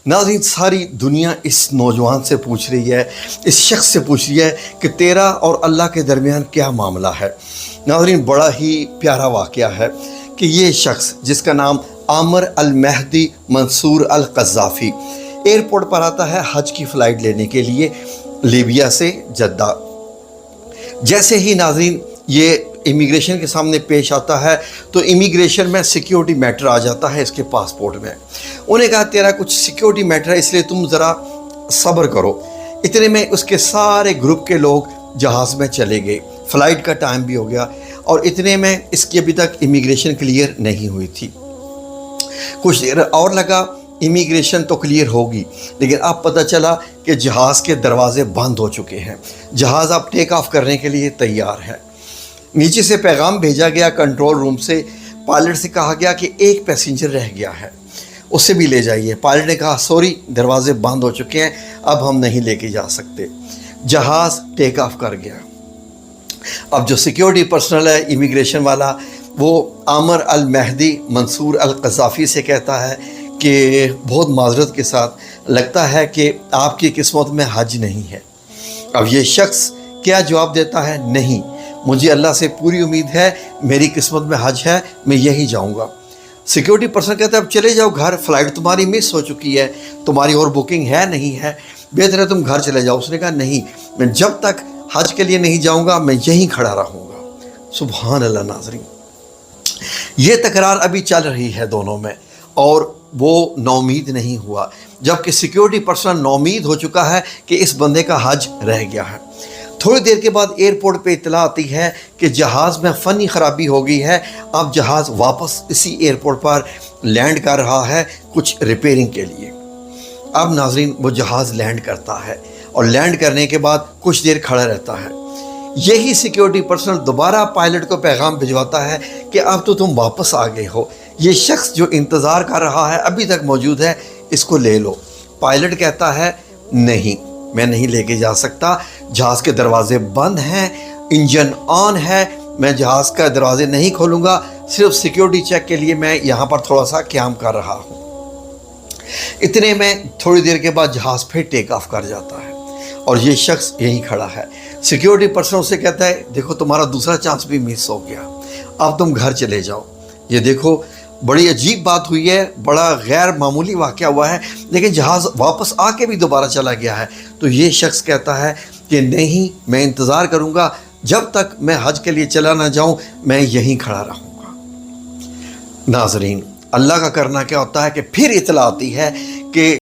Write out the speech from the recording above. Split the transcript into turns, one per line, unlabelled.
नाज़रीन, सारी दुनिया इस नौजवान से पूछ रही है, इस शख्स से पूछ रही है कि तेरा और अल्लाह के दरमियान क्या मामला है। नाज़रीन, बड़ा ही प्यारा वाक़या है कि ये शख्स जिसका नाम आमिर अल-मेहदी मंसूर अल-क़ज़्ज़ाफ़ी एयरपोर्ट पर आता है हज की फ़्लाइट लेने के लिए लीबिया से जद्दा। जैसे ही नाज़रीन ये इमिग्रेशन के सामने पेश आता है तो इमिग्रेशन में सिक्योरिटी मैटर आ जाता है इसके पासपोर्ट में। उन्हें कहा तेरा कुछ सिक्योरिटी मैटर है, इसलिए तुम ज़रा सब्र करो। इतने में उसके सारे ग्रुप के लोग जहाज़ में चले गए, फ़्लाइट का टाइम भी हो गया और इतने में इसकी अभी तक इमिग्रेशन क्लियर नहीं हुई थी। कुछ देर और लगा, इमिग्रेशन तो क्लियर होगी, लेकिन अब पता चला कि जहाज़ के दरवाज़े बंद हो चुके हैं। जहाज़ अब टेक ऑफ करने के लिए तैयार है। नीचे से पैगाम भेजा गया कंट्रोल रूम से, पायलट से कहा गया कि एक पैसेंजर रह गया है, उसे भी ले जाइए। पायलट ने कहा सॉरी, दरवाजे बंद हो चुके हैं, अब हम नहीं लेके जा सकते। जहाज़ टेक ऑफ कर गया। अब जो सिक्योरिटी पर्सनल है, इमिग्रेशन वाला, वो आमिर अल-मेहदी मंसूर अल-क़ज़्ज़ाफ़ी से कहता है कि बहुत माजरत के साथ लगता है कि आपकी किस्मत में हज नहीं है। अब ये शख्स क्या जवाब देता है? नहीं, मुझे अल्लाह से पूरी उम्मीद है, मेरी किस्मत में हज है, मैं यही जाऊंगा। सिक्योरिटी पर्सन कहता है अब चले जाओ घर, फ़्लाइट तुम्हारी मिस हो चुकी है, तुम्हारी और बुकिंग है नहीं है, बेहतर है तुम घर चले जाओ। उसने कहा नहीं, मैं जब तक हज के लिए नहीं जाऊंगा मैं यहीं खड़ा रहूँगा। सुभान अल्लाह। नाज़रीन, ये तकरार अभी चल रही है दोनों में और वो नौमीद नहीं हुआ, जबकि सिक्योरिटी पर्सन नौमीद हो चुका है कि इस बंदे का हज रह गया है। थोड़ी देर के बाद एयरपोर्ट पे इत्तला आती है कि जहाज़ में फ़नी ख़राबी हो गई है। अब जहाज़ वापस इसी एयरपोर्ट पर लैंड कर रहा है कुछ रिपेयरिंग के लिए। अब नाज़रीन, वो जहाज़ लैंड करता है और लैंड करने के बाद कुछ देर खड़ा रहता है। यही सिक्योरिटी पर्सनल दोबारा पायलट को पैगाम भिजवाता है कि अब तो तुम वापस आ गए हो, ये शख्स जो इंतज़ार कर रहा है अभी तक मौजूद है, इसको ले लो। पायलट कहता है नहीं, मैं नहीं लेके जा सकता, जहाज़ के दरवाजे बंद हैं, इंजन ऑन है, मैं जहाज़ का दरवाजे नहीं खोलूँगा, सिर्फ सिक्योरिटी चेक के लिए मैं यहाँ पर थोड़ा सा क़याम कर रहा हूँ। इतने में थोड़ी देर के बाद जहाज़ फिर टेक ऑफ कर जाता है और ये शख्स यहीं खड़ा है। सिक्योरिटी पर्सन उससे कहता है देखो तुम्हारा दूसरा चांस भी मिस हो गया, अब तुम घर चले जाओ। ये देखो बड़ी अजीब बात हुई है, बड़ा गैर मामूली वाक़या हुआ है, लेकिन जहाज़ वापस आके भी दोबारा चला गया है। तो ये शख्स कहता है कि नहीं, मैं इंतज़ार करूँगा, जब तक मैं हज के लिए चला ना जाऊँ मैं यहीं खड़ा रहूँगा। नाज़रीन, अल्लाह का करना क्या होता है कि फिर इत्तला आती है कि